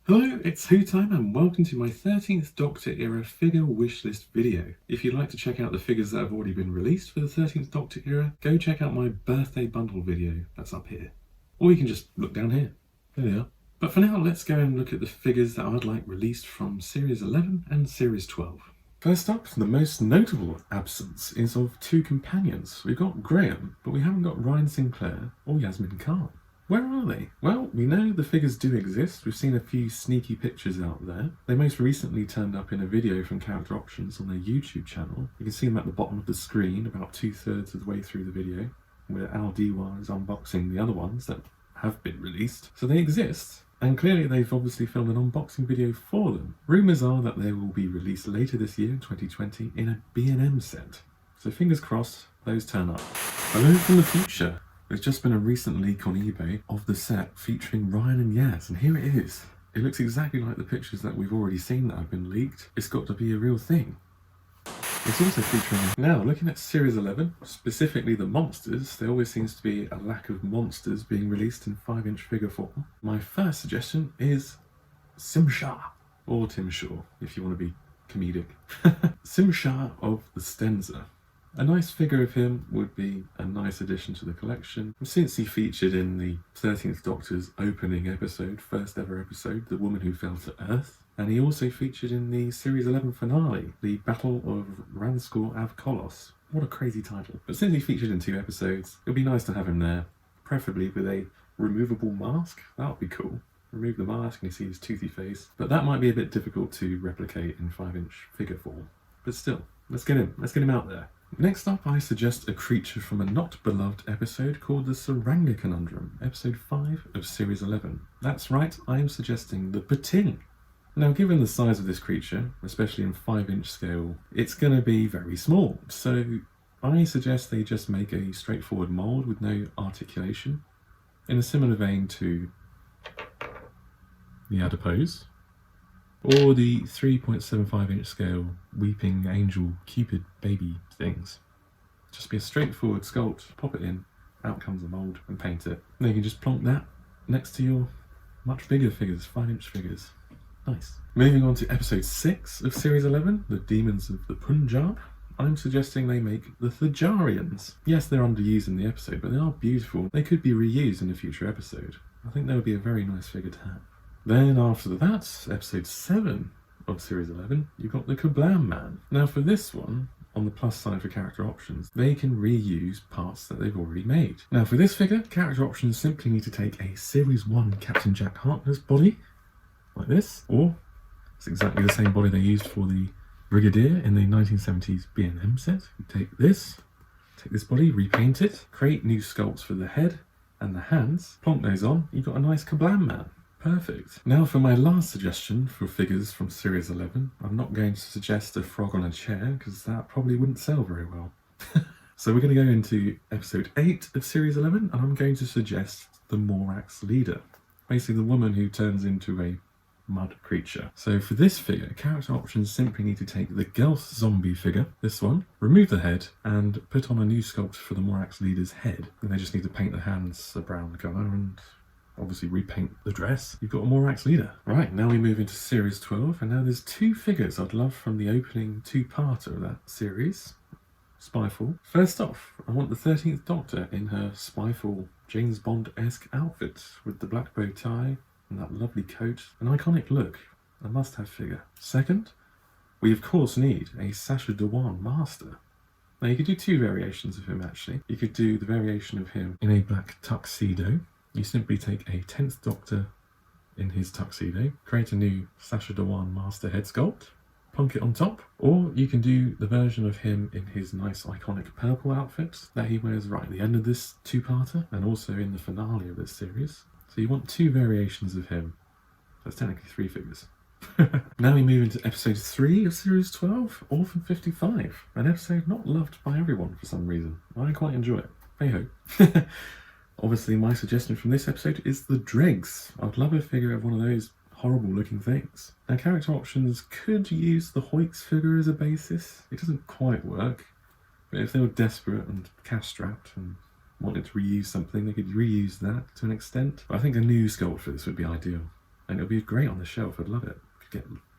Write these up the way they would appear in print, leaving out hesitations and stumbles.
Hello, it's Who Time and welcome to my 13th Doctor era figure wishlist video. If you'd like to check out the figures that have already been released for the 13th Doctor era, go check out my birthday bundle video, that's up here. Or you can just look down here. There they are. But for now, let's go and look at the figures that I'd like released from Series 11 and Series 12. First up, the most notable absence is of two companions. We've got Graham, but we haven't got Ryan Sinclair or Yasmin Khan. Where are they? Well, we know the figures do exist. We've seen a few sneaky pictures out there. They most recently turned up in a video from Character Options on their YouTube channel. You can see them at the bottom of the screen, about 2/3 of the way through the video, where Al Diwa is unboxing the other ones that have been released. So they exist, and clearly they've obviously filmed an unboxing video for them. Rumours are that they will be released later this year, in 2020, in a B&M set. So fingers crossed, those turn up. Hello from the future. There's just been a recent leak on eBay of the set featuring Ryan and Yaz, and here it is. It looks exactly like the pictures that we've already seen that have been leaked. It's got to be a real thing. It's also featuring... Now, looking at Series 11, specifically the monsters, there always seems to be a lack of monsters being released in 5-inch figure form. My first suggestion is Simsha, or Tim Shaw, if you want to be comedic. Simsha of the Stenza. A nice figure of him would be a nice addition to the collection. Since he featured in the 13th Doctor's opening episode, first ever episode, The Woman Who Fell to Earth, and he also featured in the Series 11 finale, The Battle of Ranskor Av Kolos. What a crazy title. But since he featured in 2 episodes, it would be nice to have him there, preferably with a removable mask. That would be cool. Remove the mask and you see his toothy face. But that might be a bit difficult to replicate in 5-inch figure form. But still, let's get him out there. Next up, I suggest a creature from a not-beloved episode called the Saranga Conundrum, episode 5 of Series 11. That's right, I am suggesting the Pting. Now, given the size of this creature, especially in 5-inch scale, it's going to be very small, so I suggest they just make a straightforward mould with no articulation, in a similar vein to the Adipose, or the 3.75-inch scale Weeping Angel Cupid baby things. Just be a straightforward sculpt, pop it in, out comes the mould, and paint it. Then you can just plonk that next to your much bigger figures, 5-inch figures. Nice. Moving on to episode 6 of Series 11, The Demons of the Punjab. I'm suggesting they make the Thejarians. Yes, they're underused in the episode, but they are beautiful. They could be reused in a future episode. I think that would be a very nice figure to have. Then after that, episode 7 of Series 11, you've got the Kablam Man. Now for this one, on the plus side for Character Options, they can reuse parts that they've already made. Now for this figure, Character Options simply need to take a Series 1 Captain Jack Harkness body, like this, or it's exactly the same body they used for the Brigadier in the 1970s B&M set. You take this body, repaint it, create new sculpts for the head and the hands, plonk those on, you've got a nice Kablam Man. Perfect. Now for my last suggestion for figures from Series 11, I'm not going to suggest a frog on a chair because that probably wouldn't sell very well. So we're going to go into episode 8 of Series 11 and I'm going to suggest the Morax Leader. Basically the woman who turns into a mud creature. So for this figure, Character Options simply need to take the Gelth zombie figure, this one, remove the head and put on a new sculpt for the Morax Leader's head. And they just need to paint the hands a brown colour and obviously repaint the dress. You've got a Morax Leader. Right, now we move into Series 12, and now there's 2 figures I'd love from the opening 2-parter of that series, Spyfall. First off, I want the 13th Doctor in her Spyfall James Bond-esque outfit with the black bow tie and that lovely coat. An iconic look, a must-have figure. Second, we of course need a Sacha Dhawan Master. Now you could do 2 variations of him actually. You could do the variation of him in a black tuxedo. You simply take a 10th Doctor in his tuxedo, create a new Sacha Dhawan Master head sculpt, plonk it on top, or you can do the version of him in his nice iconic purple outfit that he wears right at the end of this 2-parter and also in the finale of this series. So you want 2 variations of him. That's technically 3 figures. Now we move into episode 3 of Series 12, Orphan 55, an episode not loved by everyone for some reason. I quite enjoy it. Hey ho. Obviously, my suggestion from this episode is the Dregs. I'd love a figure of one of those horrible looking things. Now, Character Options could use the Hoyks figure as a basis. It doesn't quite work, but if they were desperate and cash strapped and wanted to reuse something, they could reuse that to an extent. But I think a new sculpt for this would be ideal. and it'll be great on the shelf. I'd love it.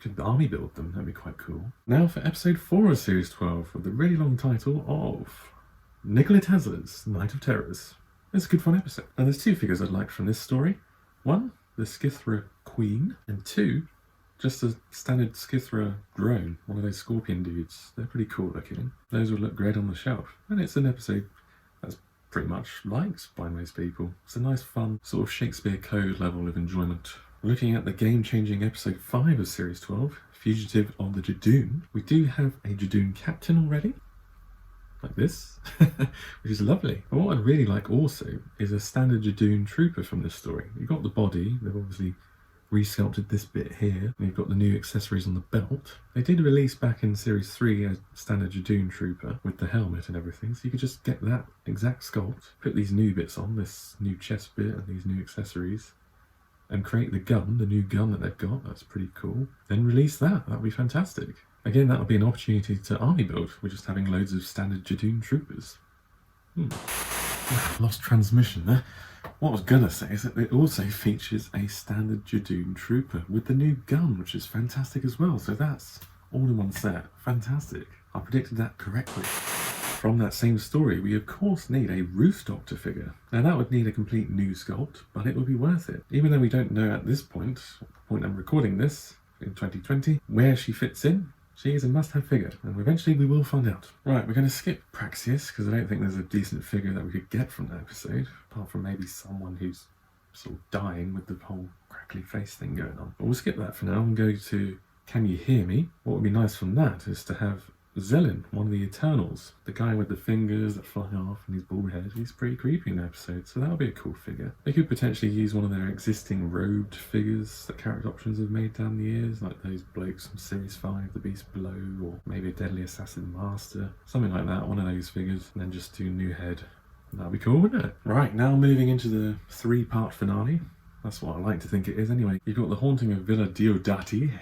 Could army build them, that'd be quite cool. Now for episode 4 of series 12 with the really long title of Nicoletas, Night of Terrors. It's a good fun episode. And there's 2 figures I'd like from this story. 1, the Skithra Queen, and 2, just a standard Skithra Drone, one of those scorpion dudes. They're pretty cool looking. Those would look great on the shelf. And it's an episode that's pretty much liked by most people. It's a nice fun sort of Shakespeare Code level of enjoyment. Looking at the game-changing episode 5 of series 12, Fugitive of the Jadoon, we do have a Jadoon captain already, like this, which is lovely. But what I'd really like also is a standard Judoon Trooper from this story. You've got the body, they've obviously resculpted this bit here, and you've got the new accessories on the belt. They did release back in series 3 a standard Judoon Trooper with the helmet and everything, so you could just get that exact sculpt, put these new bits on, this new chest bit and these new accessories, and create the gun, the new gun that they've got. That's pretty cool. Then release that. That'd be fantastic. Again, that would be an opportunity to army build. We're just having loads of standard Jadoon troopers. Lost transmission there. What I was gonna say is that it also features a standard Jadoon trooper with the new gun, which is fantastic as well. So that's all in one set. Fantastic. I predicted that correctly. From that same story, we of course need a Ruth Doctor figure. Now that would need a complete new sculpt, but it would be worth it. Even though we don't know at this point, the point I'm recording this, in 2020, where she fits in, she is a must-have figure, and eventually we will find out. Right, we're going to skip Praxius, because I don't think there's a decent figure that we could get from that episode, apart from maybe someone who's sort of dying with the whole crackly face thing going on. But we'll skip that for now and go to Can You Hear Me? What would be nice from that is to have Zellin, one of the Eternals, the guy with the fingers that fly off and his bald head. He's pretty creepy in the episode, so that'll be a cool figure. They could potentially use one of their existing robed figures that Character Options have made down the years, like those blokes from Series 5, the Beast Below, or maybe a Deadly Assassin Master, something like that, one of those figures, and then just do new head. That'd be cool, wouldn't it? Right, now moving into the 3-part finale. That's what I like to think it is anyway. You've got the Haunting of Villa Diodati,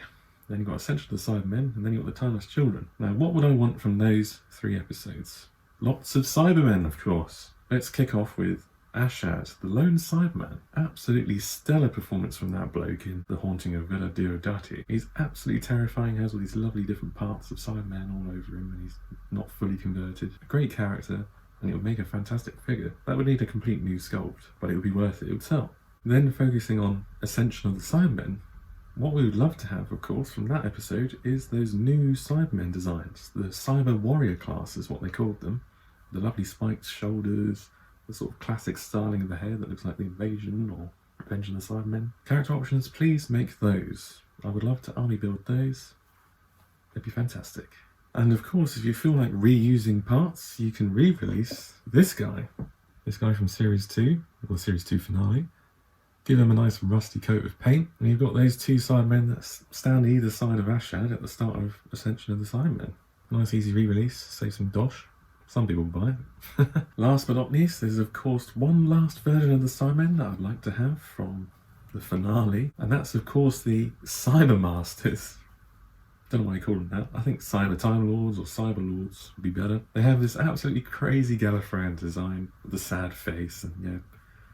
then you've got Ascension of the Cybermen, and then you've got the Timeless Children. Now, what would I want from those 3 episodes? Lots of Cybermen, of course. Let's kick off with Ashad, the lone Cyberman. Absolutely stellar performance from that bloke in The Haunting of Villa Diodati. He's absolutely terrifying, has all these lovely different parts of Cybermen all over him, and he's not fully converted. A great character, and it would make a fantastic figure. That would need a complete new sculpt, but it would be worth it, it would sell. Then focusing on Ascension of the Cybermen, what we would love to have, of course, from that episode is those new Cybermen designs. The Cyber Warrior class is what they called them. The lovely spiked shoulders, the sort of classic styling of the hair that looks like the Invasion or Revenge of the Cybermen. Character Options, please make those. I would love to army build those. They'd be fantastic. And of course, if you feel like reusing parts, you can re-release this guy. This guy from Series 2, or Series 2 finale. Give him a nice rusty coat of paint, and you've got those 2 Cybermen that stand either side of Ashad at the start of Ascension of the Cybermen. Nice easy re-release, save some dosh. Some people buy it. Last but not least, there's of course one last version of the Cybermen that I'd like to have from the finale, and that's of course the Cybermasters. Don't know why you call them that. I think Cyber Time Lords or Cyber Lords would be better. They have this absolutely crazy Gallifreyan design with the sad face, and yeah,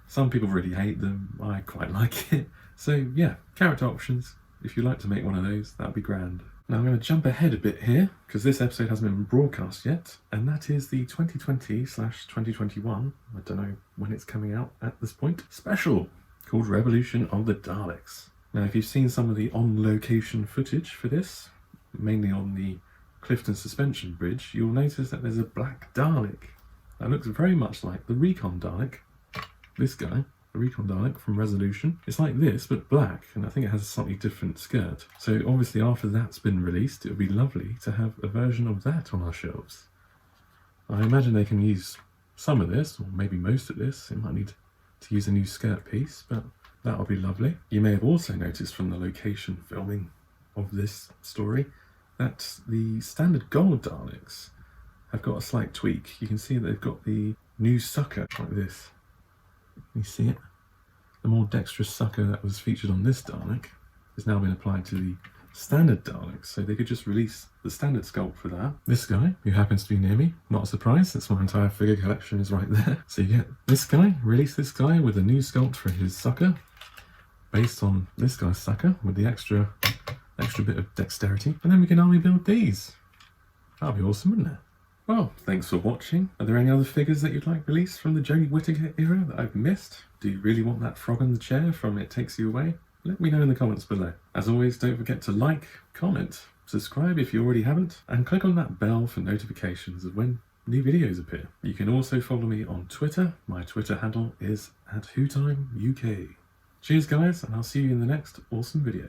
some people really hate them. I quite like it. So yeah, Character Options. If you'd like to make one of those, that'd be grand. Now I'm going to jump ahead a bit here, because this episode hasn't been broadcast yet, and that is the 2020/2021, I don't know when it's coming out at this point, special called Revolution of the Daleks. Now if you've seen some of the on-location footage for this, mainly on the Clifton Suspension Bridge, you'll notice that there's a black Dalek that looks very much like the Recon Dalek. This guy, the Recon Dalek from Resolution. It's like this, but black, and I think it has a slightly different skirt. So obviously after that's been released, it would be lovely to have a version of that on our shelves. I imagine they can use some of this, or maybe most of this. It might need to use a new skirt piece, but that would be lovely. You may have also noticed from the location filming of this story that the standard Gold Daleks have got a slight tweak. You can see that they've got the new sucker like this. You see it? The more dexterous sucker that was featured on this Dalek has now been applied to the standard Daleks, so they could just release the standard sculpt for that. This guy, who happens to be near me, not a surprise, since my entire figure collection is right there. So you get this guy, release this guy with a new sculpt for his sucker, based on this guy's sucker with the extra bit of dexterity, and then we can army build these. That'd be awesome, wouldn't it? Well, thanks for watching. Are there any other figures that you'd like released from the Jodie Whittaker era that I've missed? Do you really want that frog on the chair from It Takes You Away? Let me know in the comments below. As always, don't forget to like, comment, subscribe if you already haven't, and click on that bell for notifications of when new videos appear. You can also follow me on Twitter. My Twitter handle is @WhoTimeUK. Cheers guys, and I'll see you in the next awesome video.